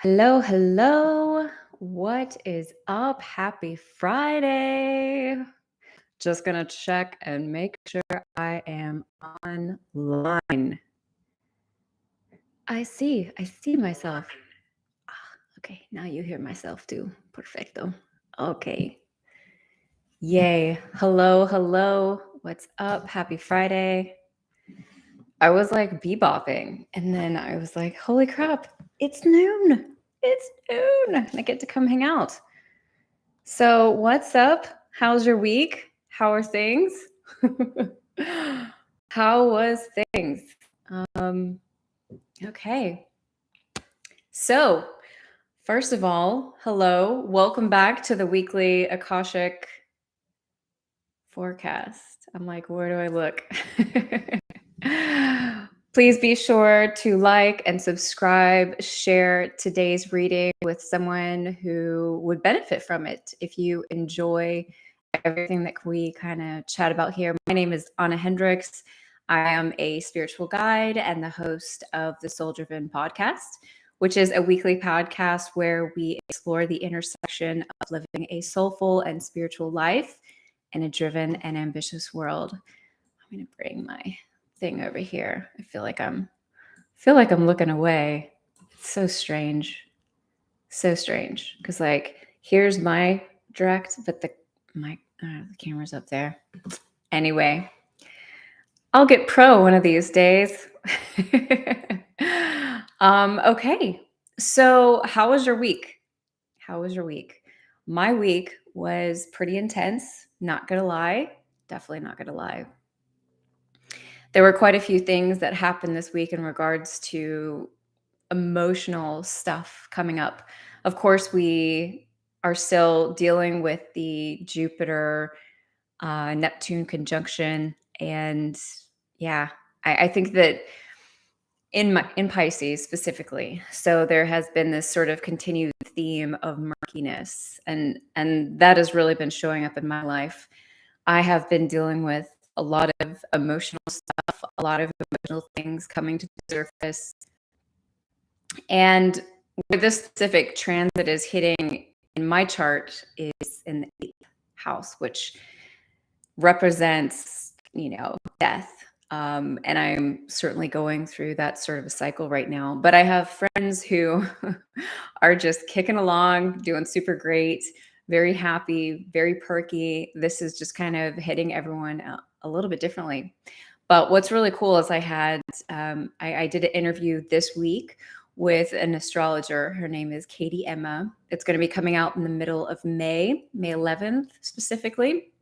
Hello, hello. What is up? Happy Friday. Just gonna check and make sure I am online. I see myself. Okay, now you hear myself too. Perfecto. Okay. Yay. Hello, hello. What's up? Happy Friday. I was like bebopping, and then I was like, holy crap, it's noon. It's noon. And I get to come hang out. So, what's up? How's your week? How are things? How was things? Um, okay. So, first of all, hello. Welcome back to the weekly Akashic Forecast. I'm like, where do I look? Please be sure to like and subscribe, share today's reading with someone who would benefit from it if you enjoy everything that we kind of chat about here. My name is Ahna Hendrix. I am a spiritual guide and the host of the Soul Driven podcast, which is a weekly podcast where we explore the intersection of living a soulful and spiritual life in a driven and ambitious world. I'm going to bring my thing over here. I feel like I'm looking away. It's so strange. So strange. Because like here's my direct, but the camera's up there. Anyway, I'll get pro one of these days. Okay. So how was your week? How was your week? My week was pretty intense. Not gonna lie. Definitely not gonna lie. There were quite a few things that happened this week in regards to emotional stuff coming up. Of course, we are still dealing with the Jupiter Neptune conjunction, and yeah, I think that in Pisces specifically, so there has been this sort of continued theme of murkiness, and that has really been showing up in my life. I have been dealing with a lot of emotional stuff, a lot of emotional things coming to the surface. And where this specific transit is hitting in my chart is in the 8th house, which represents, death. And I'm certainly going through that sort of a cycle right now. But I have friends who are just kicking along, doing super great, very happy, very perky. This is just kind of hitting everyone a little bit differently. But what's really cool is I did an interview this week with an astrologer. Her name is Katie Emma. It's going to be coming out in the middle of May 11th specifically,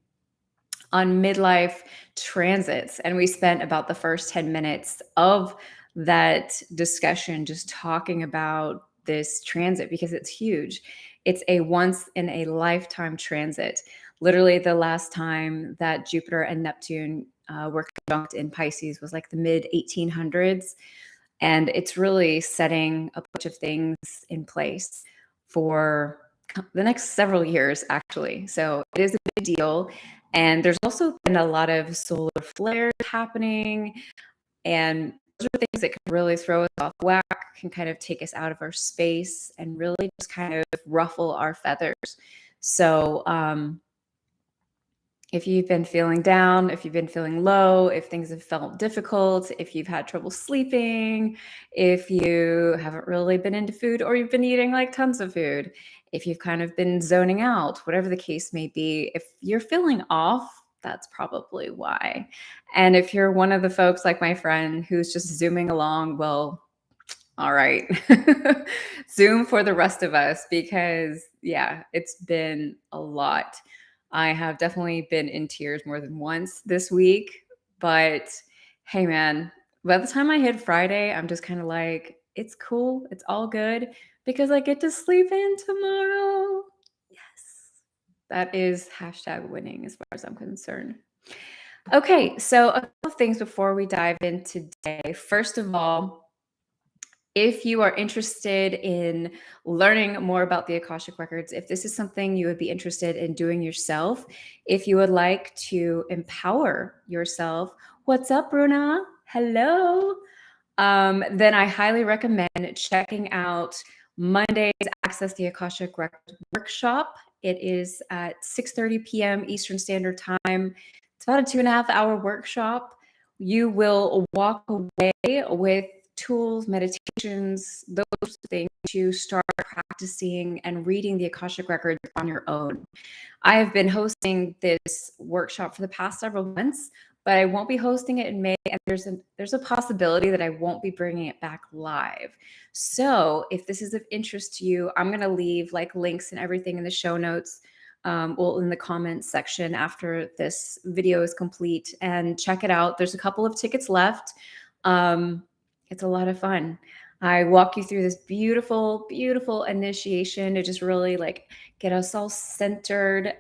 on midlife transits. And we spent about the first 10 minutes of that discussion just talking about this transit because it's huge. It's a once in a lifetime transit. Literally, the last time that Jupiter and Neptune were conjunct in Pisces was like the mid 1800s. And it's really setting a bunch of things in place for the next several years, actually. So it is a big deal. And there's also been a lot of solar flares happening. And those are things that can really throw us off whack, can kind of take us out of our space and really just kind of ruffle our feathers. So, if you've been feeling down, if you've been feeling low, if things have felt difficult, if you've had trouble sleeping, if you haven't really been into food or you've been eating like tons of food, if you've kind of been zoning out, whatever the case may be, if you're feeling off, that's probably why. And if you're one of the folks like my friend who's just zooming along, well, all right. Zoom for the rest of us because, yeah, it's been a lot. I have definitely been in tears more than once this week, but hey, man, by the time I hit Friday, I'm just kind of like, it's cool. It's all good because I get to sleep in tomorrow. Yes. That is hashtag winning as far as I'm concerned. Okay, so a couple of things before we dive in today. First of all, if you are interested in learning more about the Akashic Records, if this is something you would be interested in doing yourself, if you would like to empower yourself, what's up, Bruna? Hello. Then I highly recommend checking out Mondays, access the Akashic Records workshop. It is at 6:30 p.m. Eastern Standard Time. It's about a 2.5 hour workshop. You will walk away with tools, meditations, those things to start practicing and reading the Akashic Records on your own. I have been hosting this workshop for the past several months, but I won't be hosting it in May, and there's a possibility that I won't be bringing it back live. So if this is of interest to you, I'm going to leave like links and everything in the show notes, well, in the comments section after this video is complete, and check it out. There's a couple of tickets left. It's a lot of fun. I walk you through this beautiful, beautiful initiation to just really like get us all centered,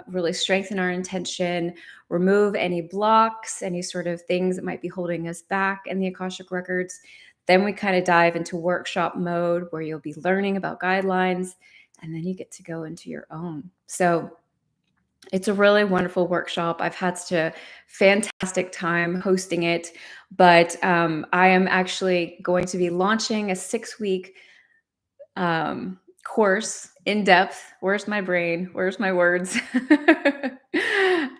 really strengthen our intention, remove any blocks, any sort of things that might be holding us back in the Akashic Records. Then we kind of dive into workshop mode where you'll be learning about guidelines, and then you get to go into your own. So it's a really wonderful workshop. I've had such a fantastic time hosting it, but I am actually going to be launching a 6-week course in depth. Where's my brain? Where's my words?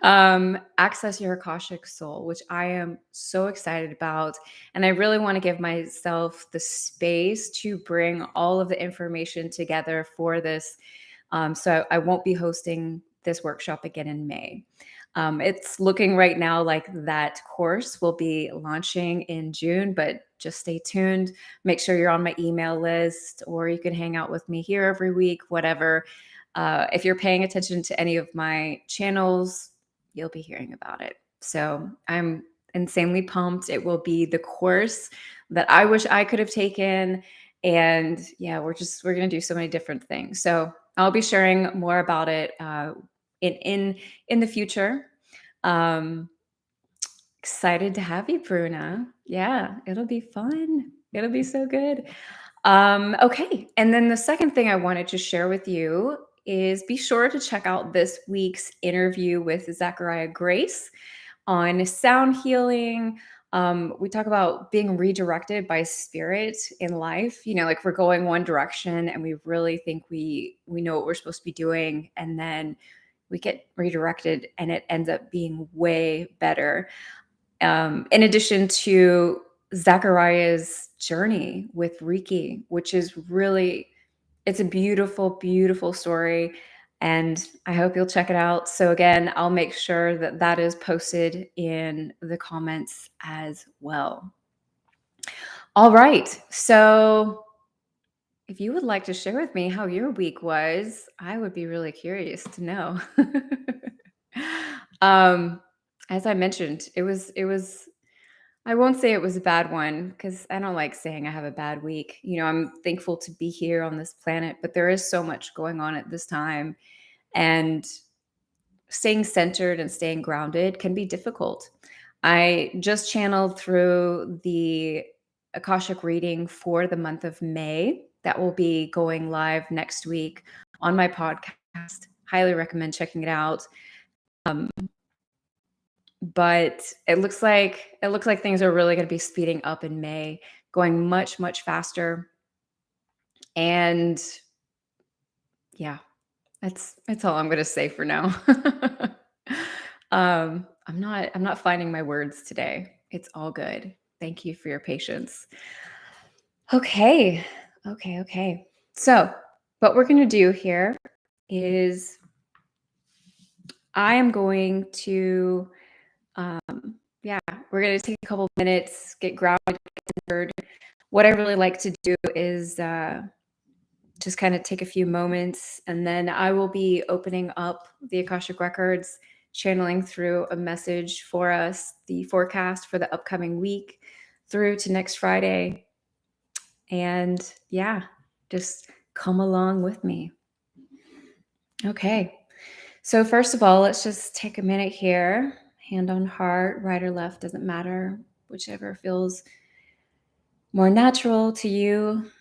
Access Your Akashic Soul, which I am so excited about. And I really want to give myself the space to bring all of the information together for this. So I won't be hosting this workshop again in May. It's looking right now like that course will be launching in June, but just stay tuned. Make sure you're on my email list, or you can hang out with me here every week, whatever. If you're paying attention to any of my channels, you'll be hearing about it. So I'm insanely pumped. It will be the course that I wish I could have taken. And yeah, we're going to do so many different things. So I'll be sharing more about it in the future. Excited to have you, Bruna. Yeah, it'll be fun. It'll be so good. Okay. And then the second thing I wanted to share with you is be sure to check out this week's interview with Zachariah Grace on sound healing. We talk about being redirected by spirit in life. You know, like we're going one direction and we really think we know what we're supposed to be doing, and then we get redirected and it ends up being way better. In addition to Zachariah's journey with Reiki, which is really, it's a beautiful, beautiful story. And I hope you'll check it out. So again, I'll make sure that that is posted in the comments as well. All right. So if you would like to share with me how your week was, I would be really curious to know. um, as I mentioned, it was I won't say it was a bad one because I don't like saying I have a bad week. You know, I'm thankful to be here on this planet, but there is so much going on at this time. And staying centered and staying grounded can be difficult. I just channeled through the Akashic reading for the month of May. That will be going live next week on my podcast. Highly recommend checking it out. But it looks like things are really going to be speeding up in May, going much, much faster. And yeah, that's all I'm going to say for now. I'm not finding my words today. It's all good. Thank you for your patience. Okay. So what we're going to do here is I am going to we're going to take a couple minutes, get grounded, get centered. What I really like to do is just kind of take a few moments, and then I will be opening up the Akashic Records, channeling through a message for us, the forecast for the upcoming week through to next Friday. And yeah, just come along with me. Okay. So first of all, let's just take a minute here. Hand on heart, right or left, doesn't matter, whichever feels more natural to you.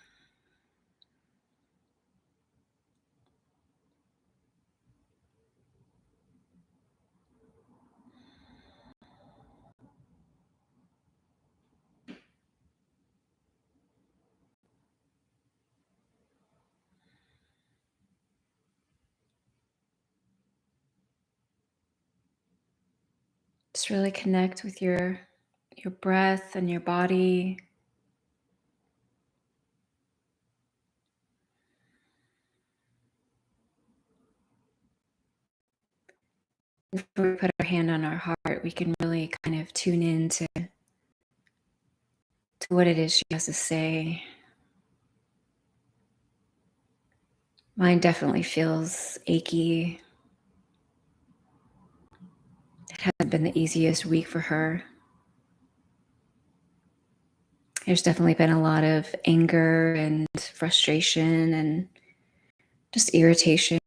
Just really connect with your breath and your body. If we put our hand on our heart, we can really kind of tune in to what it is she has to say. Mine definitely feels achy. It hasn't been the easiest week for her. There's definitely been a lot of anger and frustration and just irritation.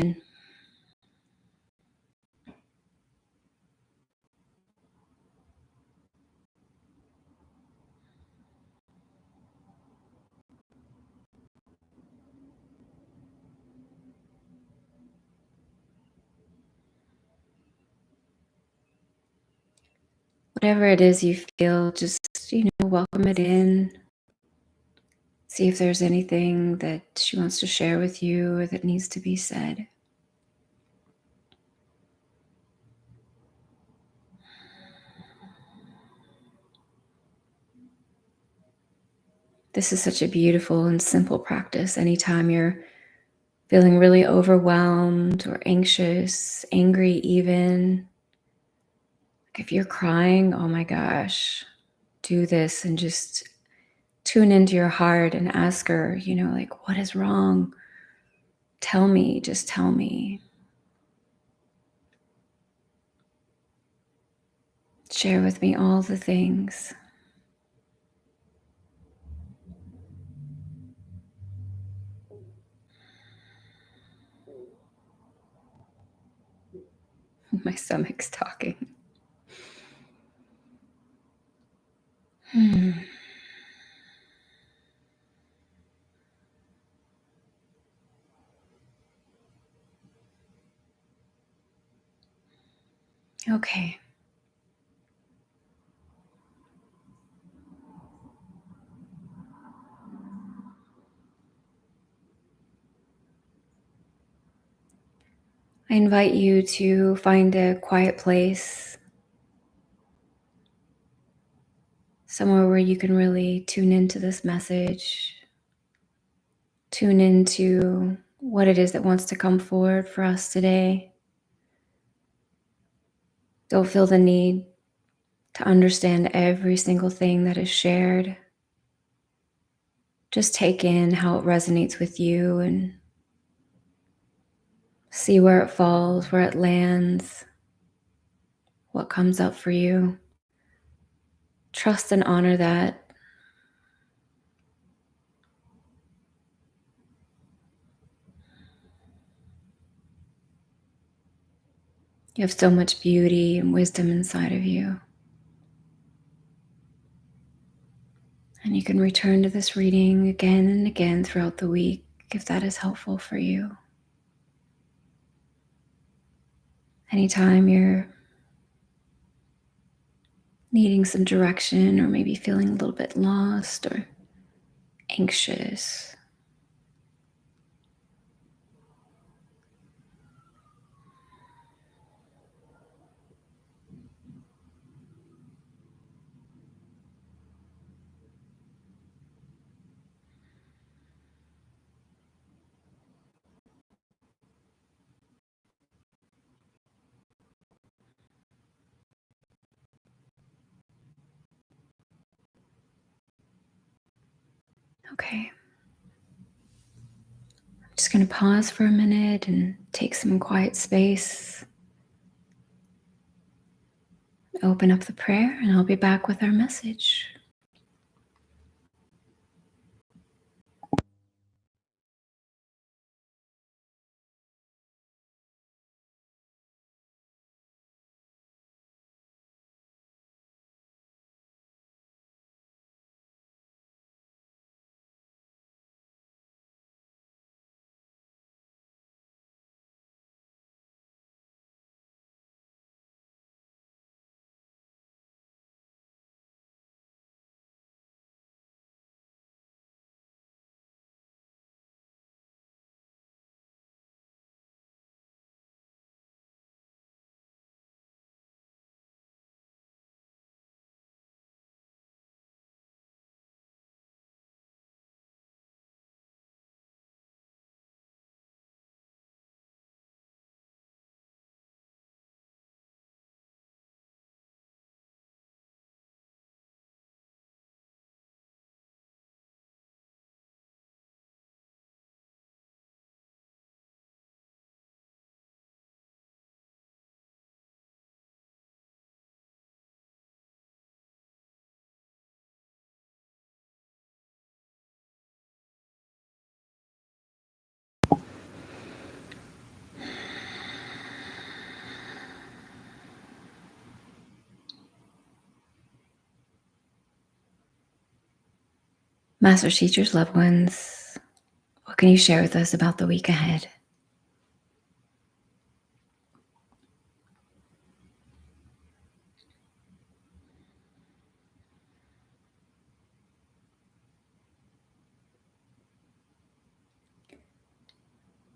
Whatever it is you feel, just, welcome it in. See if there's anything that she wants to share with you or that needs to be said. This is such a beautiful and simple practice. Anytime you're feeling really overwhelmed or anxious, angry even, if you're crying, oh my gosh, do this and just tune into your heart and ask her, like, what is wrong? Tell me, just tell me. Share with me all the things. My stomach's talking. Okay. I invite you to find a quiet place, somewhere where you can really tune into this message, tune into what it is that wants to come forward for us today. Don't feel the need to understand every single thing that is shared. Just take in how it resonates with you and see where it falls, where it lands, what comes up for you. Trust and honor that. You have so much beauty and wisdom inside of you. And you can return to this reading again and again throughout the week if that is helpful for you. Anytime you're needing some direction or maybe feeling a little bit lost or anxious. Okay. I'm just going to pause for a minute and take some quiet space. Open up the prayer, and I'll be back with our message. Masters, teachers, loved ones, what can you share with us about the week ahead?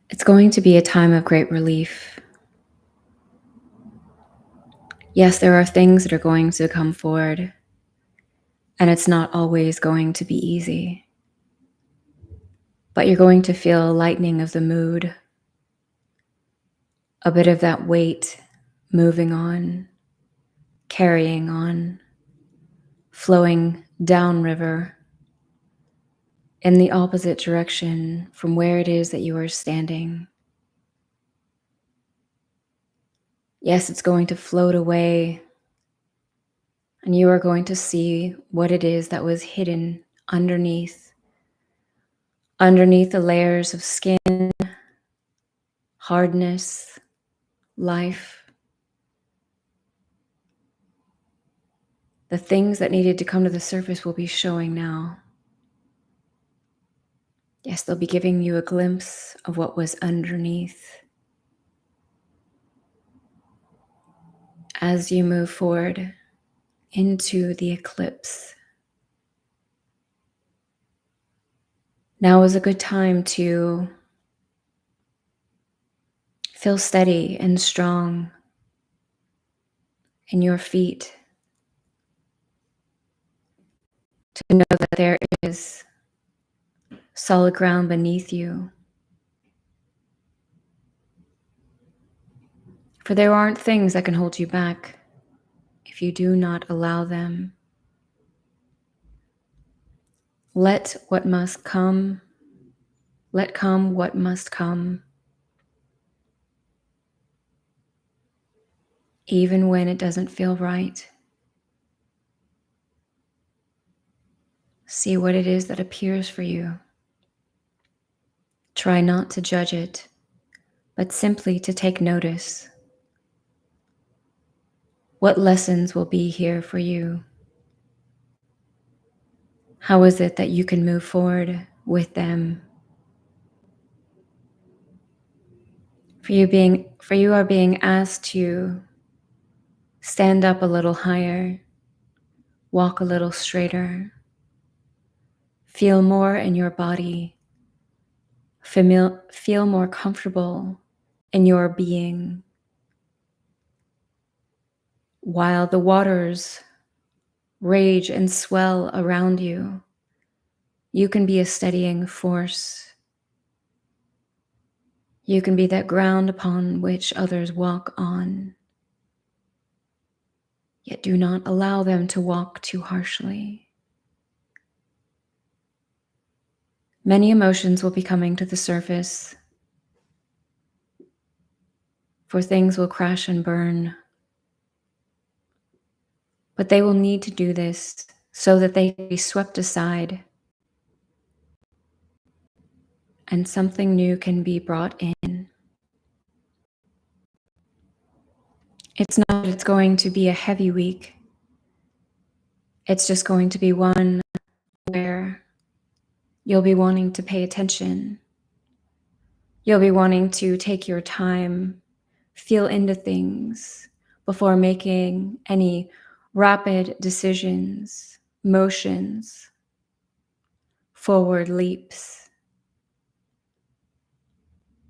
It's going to be a time of great relief. Yes, there are things that are going to come forward, and it's not always going to be easy. But you're going to feel a lightening of the mood, a bit of that weight moving on, carrying on, flowing downriver in the opposite direction from where it is that you are standing. Yes, it's going to float away, and you are going to see what it is that was hidden underneath the layers of skin, hardness, life. The things that needed to come to the surface will be showing now. Yes, they'll be giving you a glimpse of what was underneath as you move forward into the eclipse. Now is a good time to feel steady and strong in your feet, to know that there is solid ground beneath you. For there aren't things that can hold you back if you do not allow them. Let what must come, let come what must come, even when it doesn't feel right. See what it is that appears for you. Try not to judge it, but simply to take notice. What lessons will be here for you? How is it that you can move forward with them? For you are being asked to stand up a little higher, walk a little straighter, feel more in your body, feel more comfortable in your being. While the waters rage and swell around you, you can be a steadying force. You can be that ground upon which others walk on. Yet do not allow them to walk too harshly. Many emotions will be coming to the surface, for things will crash and burn. But they will need to do this so that they can be swept aside and something new can be brought in. It's not that it's going to be a heavy week. It's just going to be one where you'll be wanting to pay attention. You'll be wanting to take your time, feel into things before making any rapid decisions, motions, forward leaps.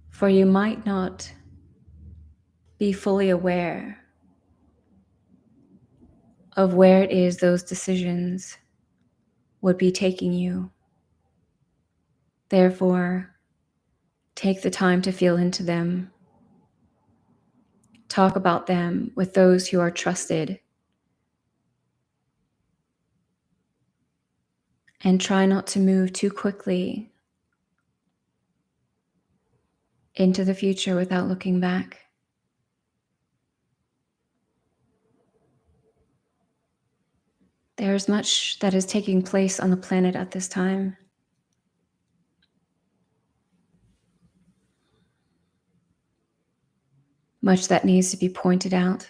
For you might not be fully aware of where it is those decisions would be taking you. Therefore, take the time to feel into them. Talk about them with those who are trusted. And try not to move too quickly into the future without looking back. There's much that is taking place on the planet at this time. Much that needs to be pointed out,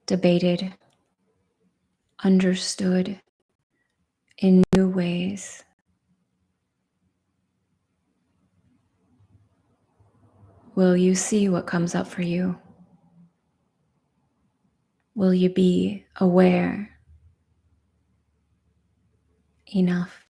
debated, understood, in new ways. Will you see what comes up for you? Will you be aware enough?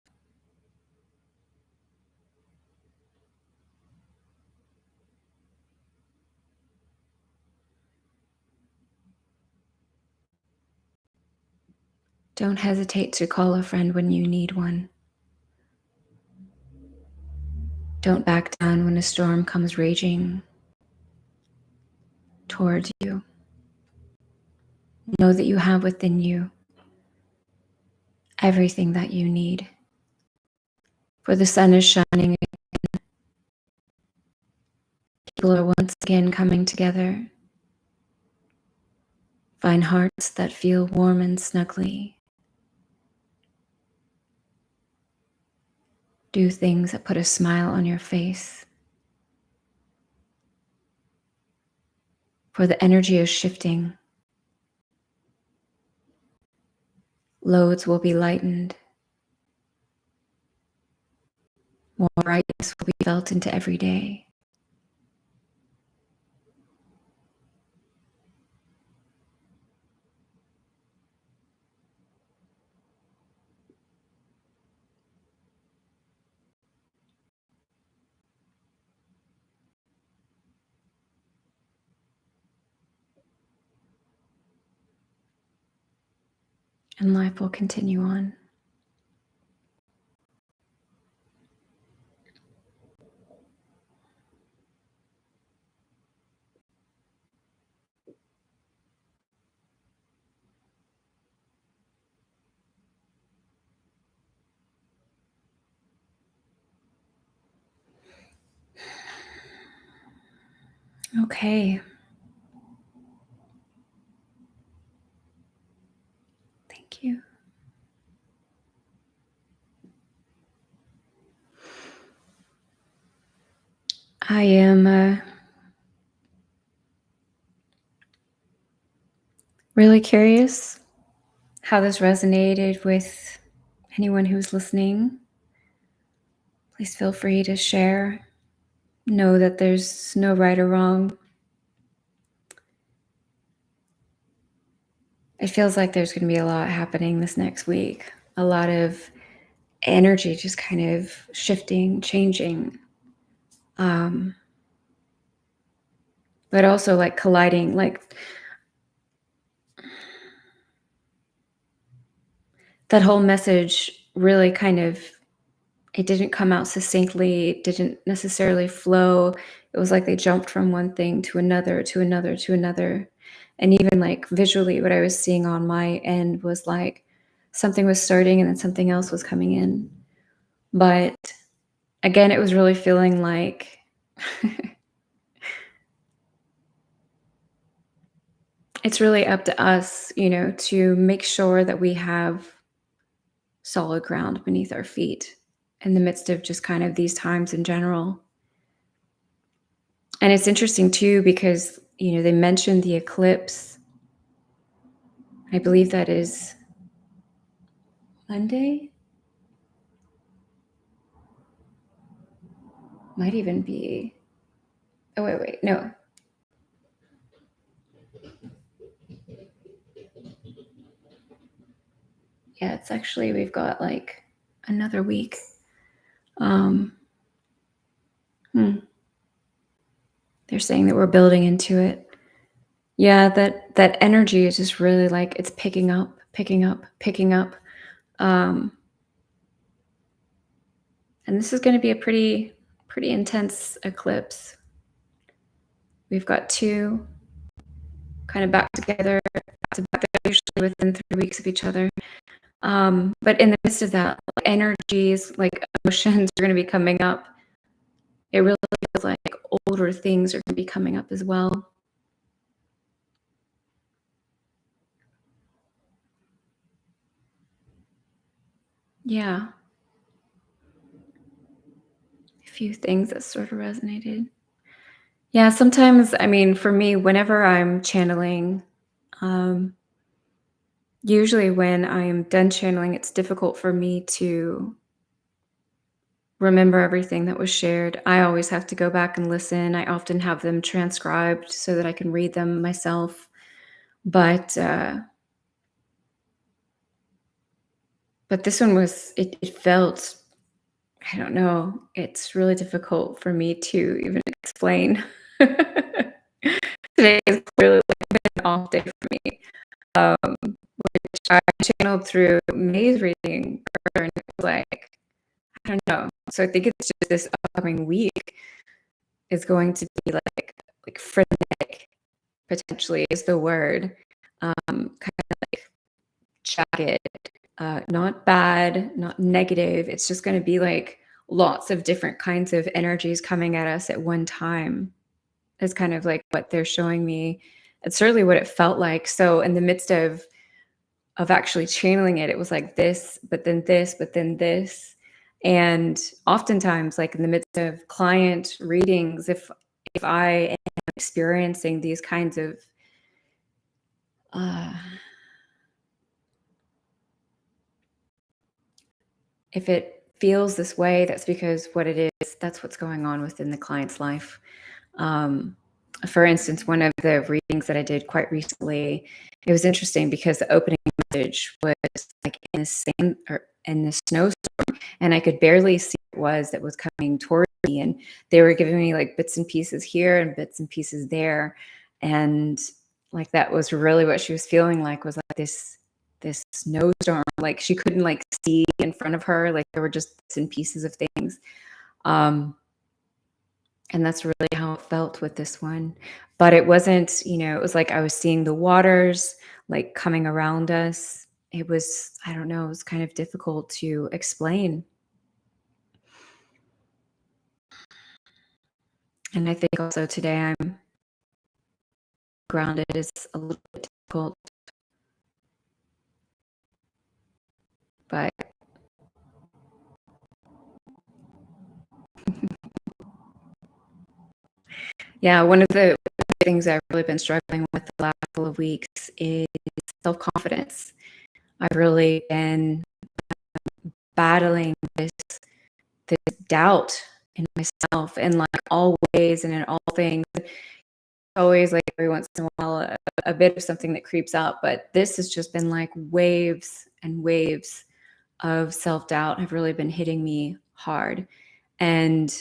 Don't hesitate to call a friend when you need one. Don't back down when a storm comes raging towards you. Know that you have within you everything that you need. For the sun is shining. People are once again coming together. Find hearts that feel warm and snuggly. Do things that put a smile on your face. For the energy is shifting. Loads will be lightened. More brightness will be felt into every day. And life will continue on. Okay. Thank you. I am really curious how this resonated with anyone who's listening. Please feel free to share. Know that there's no right or wrong. It feels like there's going to be a lot happening this next week. A lot of energy just kind of shifting, changing. But also like colliding, like that whole message really kind of, it didn't come out succinctly. It didn't necessarily flow. It was like they jumped from one thing to another, to another, to another. And even like visually, what I was seeing on my end was like something was starting and then something else was coming in. But again, it was really feeling like it's really up to us, to make sure that we have solid ground beneath our feet in the midst of just kind of these times in general. And it's interesting too, because, they mentioned the eclipse. I believe that is Monday. Might even be, oh, wait, no. Yeah, it's actually, we've got like another week. They're saying that we're building into it. Yeah, that energy is just really like it's picking up. And this is going to be a pretty intense eclipse. We've got two kind of back together, usually within 3 weeks of each other. But in the midst of that, energies, like emotions are going to be coming up. It really feels like older things are going to be coming up as well. Yeah. A few things that sort of resonated. Yeah, sometimes, I mean, for me, whenever I'm channeling, Usually when I'm done channeling, it's difficult for me to remember everything that was shared. I always have to go back and listen. I often have them transcribed so that I can read them myself. But but this one was it felt, I don't know, it's really difficult for me to even explain. Today is clearly an off day for me. Which I channeled through May's reading earlier, and it was like, I don't know. So I think it's just this upcoming week is going to be like frenetic, potentially is the word. Kind of like jagged, not bad, not negative. It's just going to be like lots of different kinds of energies coming at us at one time. Is kind of like what they're showing me. It's certainly what it felt like. So in the midst of actually channeling it, it was like this, but then this, but then this. And oftentimes, like in the midst of client readings, if I am experiencing these kinds of uh, if it feels this way, that's because what it is, that's what's going on within the client's life. Um, for instance, one of the readings that I did quite recently, it was interesting because the opening message was like in the sand or in the snowstorm, and I could barely see what it was that was coming towards me. And they were giving me like bits and pieces here and bits and pieces there. And like that was really what she was feeling like, was like this snowstorm. Like she couldn't like see in front of her. Like there were just bits and pieces of things. Um, and that's really how it felt with this one. But it wasn't, it was like I was seeing the waters like coming around us. It was, I don't know, it was kind of difficult to explain. And I think also today I'm grounded is a little bit difficult, but yeah, one of the things I've really been struggling with the last couple of weeks is self-confidence. I've really been battling this doubt in myself, and like all ways and in all things. Always like every once in a while a bit of something that creeps up, but this has just been like waves and waves of self-doubt have really been hitting me hard. And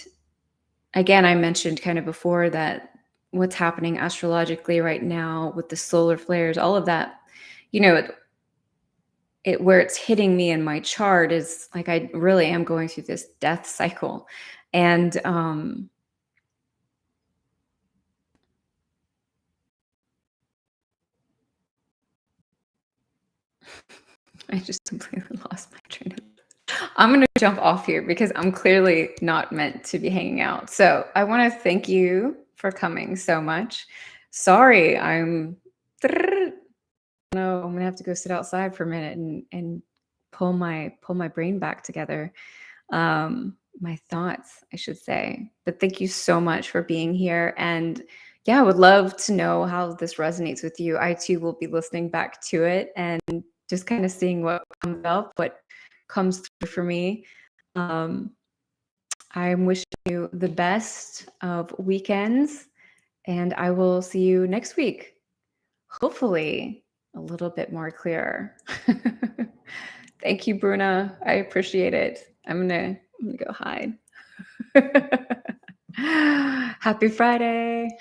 again, I mentioned kind of before that what's happening astrologically right now with the solar flares, all of that, it where it's hitting me in my chart is like I really am going through this death cycle. And I just completely lost my train of thought. I'm going to jump off here because I'm clearly not meant to be hanging out. So I want to thank you for coming so much. Sorry, no, I'm gonna have to go sit outside for a minute and pull my brain back together. My thoughts, I should say. But thank you so much for being here. And yeah, I would love to know how this resonates with you. I too will be listening back to it and just kind of seeing what comes up, what comes through for me. Um, I'm wishing you the best of weekends, and I will see you next week. Hopefully, a little bit more clearer. Thank you, Bruna. I appreciate it. I'm gonna go hide. Happy Friday.